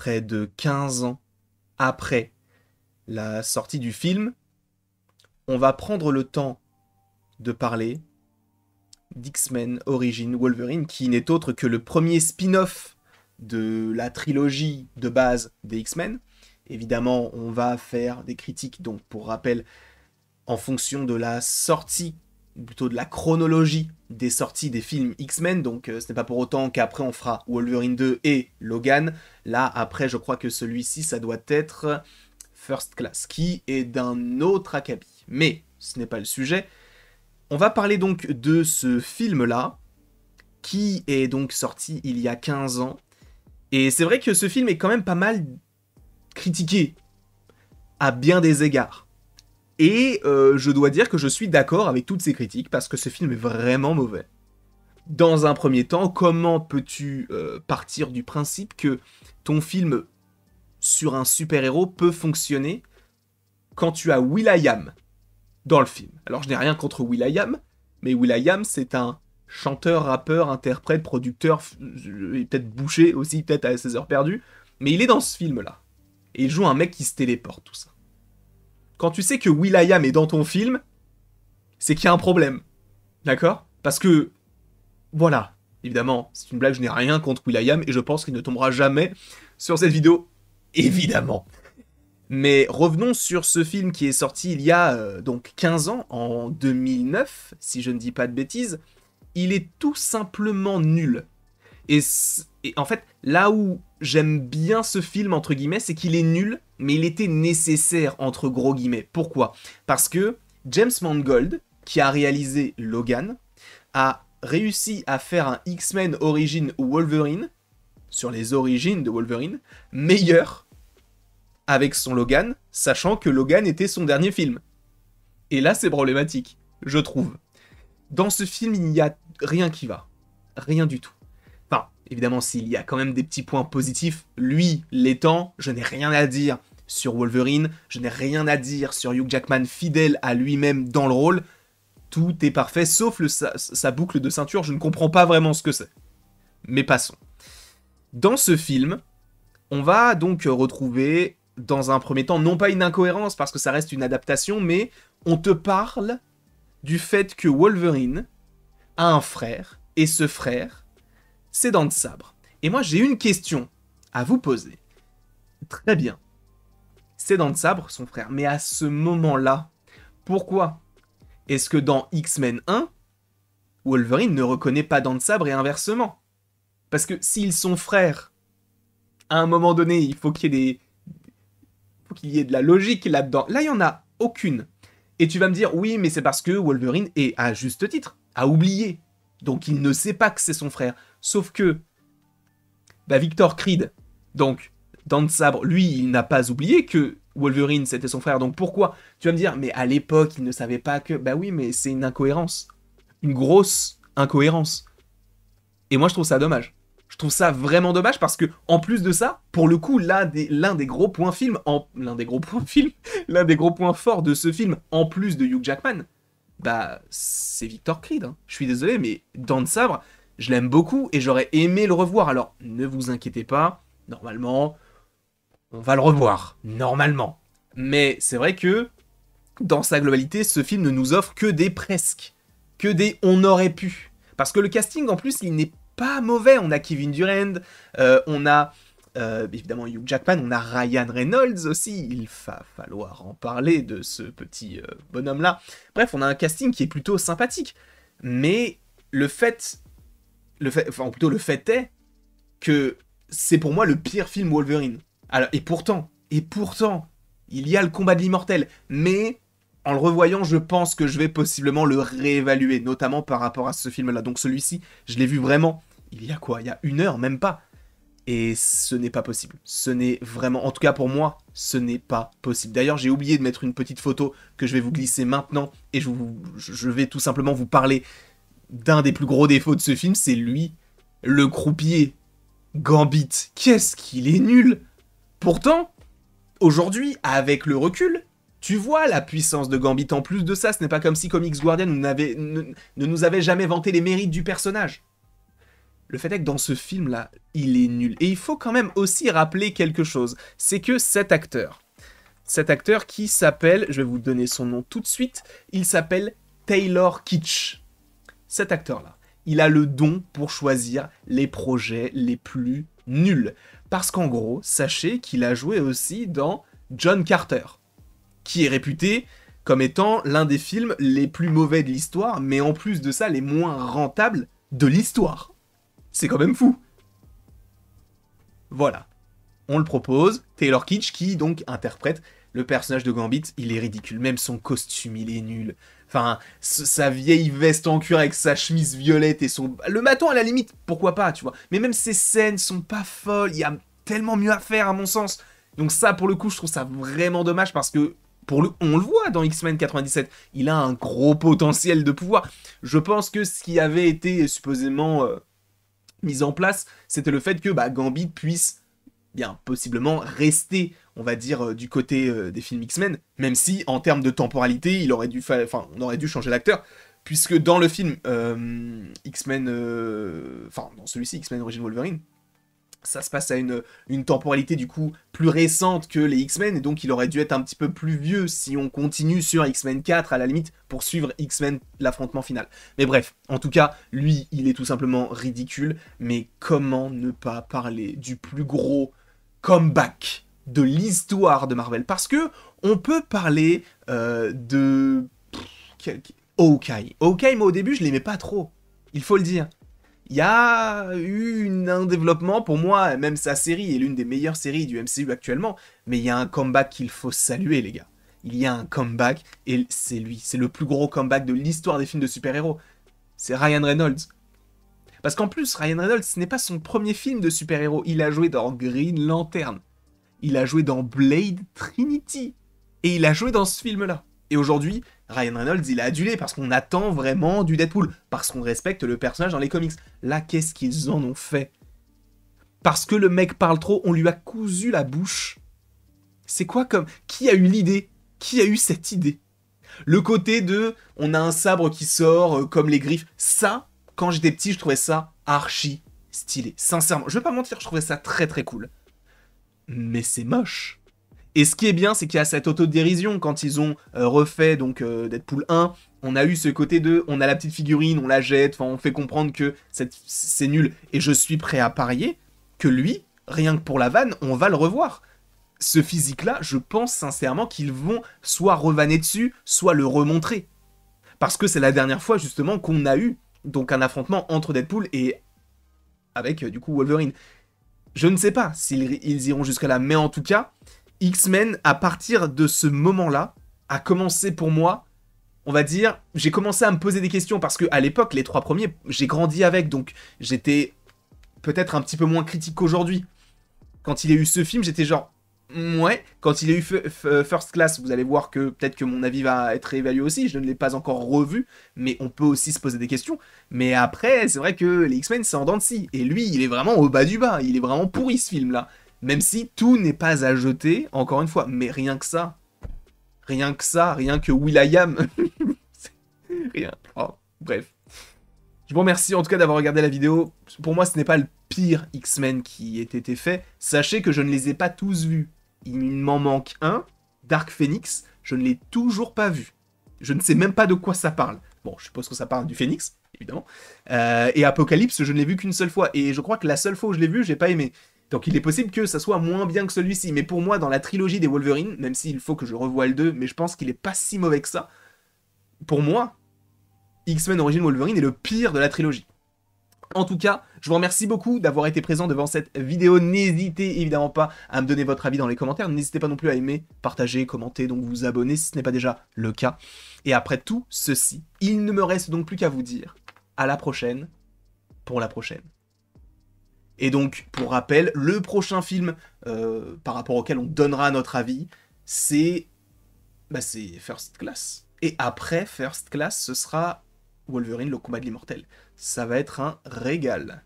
près de 15 ans après la sortie du film, on va prendre le temps de parler d'X-Men Origins Wolverine, qui n'est autre que le premier spin-off de la trilogie de base des X-Men. Évidemment, on va faire des critiques, donc pour rappel, en fonction de la sortie, ou plutôt de la chronologie des sorties des films X-Men, donc ce n'est pas pour autant qu'après on fera Wolverine 2 et Logan. Là, après, je crois que celui-ci, ça doit être First Class, qui est d'un autre acabit. Mais ce n'est pas le sujet. On va parler donc de ce film-là, qui est donc sorti il y a 15 ans. Et c'est vrai que ce film est quand même pas mal critiqué, à bien des égards. Et je dois dire que je suis d'accord avec toutes ces critiques, parce que ce film est vraiment mauvais. Dans un premier temps, comment peux-tu partir du principe que ton film sur un super-héros peut fonctionner quand tu as will.i.am dans le film? Alors je n'ai rien contre will.i.am, mais will.i.am c'est un chanteur, rappeur, interprète, producteur, et peut-être boucher aussi, peut-être à ses heures perdues, mais il est dans ce film-là. Et il joue un mec qui se téléporte, tout ça. Quand tu sais que will.i.am est dans ton film, c'est qu'il y a un problème. D'accord? Parce que, voilà, évidemment, c'est une blague, je n'ai rien contre will.i.am, et je pense qu'il ne tombera jamais sur cette vidéo, évidemment. Mais revenons sur ce film qui est sorti il y a donc 15 ans, en 2009, si je ne dis pas de bêtises. Il est tout simplement nul. Et en fait, là où j'aime bien ce film, entre guillemets, c'est qu'il est nul, mais il était nécessaire, entre gros guillemets. Pourquoi? Parce que James Mangold, qui a réalisé Logan, a réussi à faire un X-Men Origins Wolverine, sur les origines de Wolverine, meilleur avec son Logan, sachant que Logan était son dernier film. Et là, c'est problématique, je trouve. Dans ce film, il n'y a rien qui va. Rien du tout. Enfin, évidemment, s'il y a quand même des petits points positifs, lui l'étant, je n'ai rien à dire sur Wolverine, je n'ai rien à dire sur Hugh Jackman fidèle à lui-même dans le rôle. Tout est parfait, sauf sa boucle de ceinture, je ne comprends pas vraiment ce que c'est. Mais passons. Dans ce film, on va donc retrouver, dans un premier temps, non pas une incohérence, parce que ça reste une adaptation, mais on te parle du fait que Wolverine a un frère, et ce frère, c'est Dents de Sabre. Et moi, j'ai une question à vous poser. Très bien. C'est Dents de Sabre, son frère. Mais à ce moment-là, pourquoi est-ce que dans X-Men 1, Wolverine ne reconnaît pas Dents de Sabre et inversement? Parce que s'ils sont frères, à un moment donné, il faut qu'il y ait de la logique là-dedans. Là, il n'y en a aucune. Et tu vas me dire, oui, mais c'est parce que Wolverine est, à juste titre, a oublié. Donc il ne sait pas que c'est son frère. Sauf que, Victor Creed, donc, Dents de Sabre, lui, il n'a pas oublié que Wolverine, c'était son frère. Donc pourquoi? Tu vas me dire, mais à l'époque, il ne savait pas que... Bah oui, mais c'est une incohérence. Une grosse incohérence. Et moi, je trouve ça dommage. Je trouve ça vraiment dommage parce que, en plus de ça, pour le coup, l'un des gros points forts de ce film, en plus de Hugh Jackman, c'est Victor Creed. Hein. Je suis désolé, mais Dents de Sabre, je l'aime beaucoup et j'aurais aimé le revoir. Alors, ne vous inquiétez pas, normalement, on va le revoir. Normalement. Mais c'est vrai que, dans sa globalité, ce film ne nous offre que des presque. Que des on aurait pu. Parce que le casting, en plus, il n'est pas mauvais. On a Kevin Durand, on a évidemment Hugh Jackman, on a Ryan Reynolds aussi. Il va falloir en parler de ce petit bonhomme-là. Bref, on a un casting qui est plutôt sympathique. Mais le fait est que c'est pour moi le pire film Wolverine. Alors, et pourtant, il y a le combat de l'immortel. Mais en le revoyant, je pense que je vais possiblement le réévaluer, notamment par rapport à ce film-là. Donc celui-ci, je l'ai vu vraiment, il y a 1 heure, même pas. Et ce n'est pas possible. Ce n'est vraiment, en tout cas pour moi, ce n'est pas possible. D'ailleurs, j'ai oublié de mettre une petite photo que je vais vous glisser maintenant, et je vais tout simplement vous parler d'un des plus gros défauts de ce film, c'est lui, le croupier. Gambit, qu'est-ce qu'il est nul! Pourtant, aujourd'hui, avec le recul, tu vois la puissance de Gambit. En plus de ça, ce n'est pas comme si Comics Guardian ne nous avait jamais vanté les mérites du personnage. Le fait est que dans ce film-là, il est nul. Et il faut quand même aussi rappeler quelque chose. C'est que cet acteur qui s'appelle, je vais vous donner son nom tout de suite, il s'appelle Taylor Kitsch. Cet acteur-là, il a le don pour choisir les projets les plus nuls. Parce qu'en gros, sachez qu'il a joué aussi dans John Carter, qui est réputé comme étant l'un des films les plus mauvais de l'histoire, mais en plus de ça, les moins rentables de l'histoire. C'est quand même fou. Voilà. On le propose, Taylor Kitsch, qui donc interprète le personnage de Gambit. Il est ridicule, même son costume, il est nul. Enfin, sa vieille veste en cuir avec sa chemise violette et son... Le maton, à la limite, pourquoi pas, tu vois. Mais même ces scènes sont pas folles, il y a tellement mieux à faire, à mon sens. Donc ça, pour le coup, je trouve ça vraiment dommage, parce que, on le voit dans X-Men 97, il a un gros potentiel de pouvoir. Je pense que ce qui avait été supposément mis en place, c'était le fait que Gambit puisse bien possiblement rester, on va dire, du côté des films X-Men, même si, en termes de temporalité, on aurait dû changer d'acteur, puisque dans le film X-Men, dans celui-ci, X-Men Origins Wolverine, ça se passe à une temporalité du coup plus récente que les X-Men, et donc il aurait dû être un petit peu plus vieux si on continue sur X-Men 4 à la limite pour suivre X-Men l'affrontement final. Mais bref, en tout cas, lui, il est tout simplement ridicule, mais comment ne pas parler du plus gros comeback de l'histoire de Marvel? Parce que on peut parler de... Hawkeye. Hawkeye, moi au début, je l'aimais pas trop, il faut le dire. Il y a eu un développement, pour moi, même sa série est l'une des meilleures séries du MCU actuellement, mais il y a un comeback qu'il faut saluer, les gars. Il y a un comeback, et c'est lui, c'est le plus gros comeback de l'histoire des films de super-héros. C'est Ryan Reynolds. Parce qu'en plus, Ryan Reynolds, ce n'est pas son premier film de super-héros, il a joué dans Green Lantern, il a joué dans Blade Trinity, et il a joué dans ce film-là. Et aujourd'hui, Ryan Reynolds, il est adulé parce qu'on attend vraiment du Deadpool, parce qu'on respecte le personnage dans les comics. Là, qu'est-ce qu'ils en ont fait? Parce que le mec parle trop, on lui a cousu la bouche. C'est quoi comme... Qui a eu l'idée? Qui a eu cette idée? Le côté de... On a un sabre qui sort comme les griffes. Ça, quand j'étais petit, je trouvais ça archi stylé. Sincèrement, je vais pas mentir, je trouvais ça très très cool. Mais c'est moche. Et ce qui est bien, c'est qu'il y a cette autodérision quand ils ont refait donc Deadpool 1. On a eu ce côté de, on a la petite figurine, on la jette, on fait comprendre que c'est nul. Et je suis prêt à parier que lui, rien que pour la vanne, on va le revoir. Ce physique-là, je pense sincèrement qu'ils vont soit revanner dessus, soit le remontrer. Parce que c'est la dernière fois justement qu'on a eu donc un affrontement entre Deadpool et avec du coup Wolverine. Je ne sais pas s'ils iront jusqu'à là, mais en tout cas... X-Men, à partir de ce moment-là, a commencé pour moi, on va dire, j'ai commencé à me poser des questions, parce que à l'époque, les 3 premiers, j'ai grandi avec, donc j'étais peut-être un petit peu moins critique qu'aujourd'hui. Quand il y a eu ce film, j'étais genre, ouais, quand il y a eu First Class, vous allez voir que peut-être que mon avis va être réévalué aussi, je ne l'ai pas encore revu, mais on peut aussi se poser des questions. Mais après, c'est vrai que les X-Men, c'est en dents de scie, et lui, il est vraiment au bas du bas, il est vraiment pourri ce film-là. Même si tout n'est pas à jeter, encore une fois, mais rien que ça, rien que Will.i.am, rien. Oh, bref. Je vous remercie en tout cas d'avoir regardé la vidéo. Pour moi, ce n'est pas le pire X-Men qui ait été fait. Sachez que je ne les ai pas tous vus. Il m'en manque un, Dark Phoenix, je ne l'ai toujours pas vu. Je ne sais même pas de quoi ça parle. Bon, je suppose que ça parle du Phoenix, évidemment. Et Apocalypse, je ne l'ai vu qu'une seule fois. Et je crois que la seule fois où je l'ai vu, j'ai pas aimé. Donc il est possible que ça soit moins bien que celui-ci, mais pour moi, dans la trilogie des Wolverine, même s'il faut que je revoie le 2, mais je pense qu'il est pas si mauvais que ça, pour moi, X-Men Origins Wolverine est le pire de la trilogie. En tout cas, je vous remercie beaucoup d'avoir été présent devant cette vidéo. N'hésitez évidemment pas à me donner votre avis dans les commentaires. N'hésitez pas non plus à aimer, partager, commenter, donc vous abonner si ce n'est pas déjà le cas. Et après tout ceci, il ne me reste donc plus qu'à vous dire à la prochaine pour la prochaine. Et donc, pour rappel, le prochain film par rapport auquel on donnera notre avis, c'est First Class. Et après First Class, ce sera Wolverine, le combat de l'immortel. Ça va être un régal.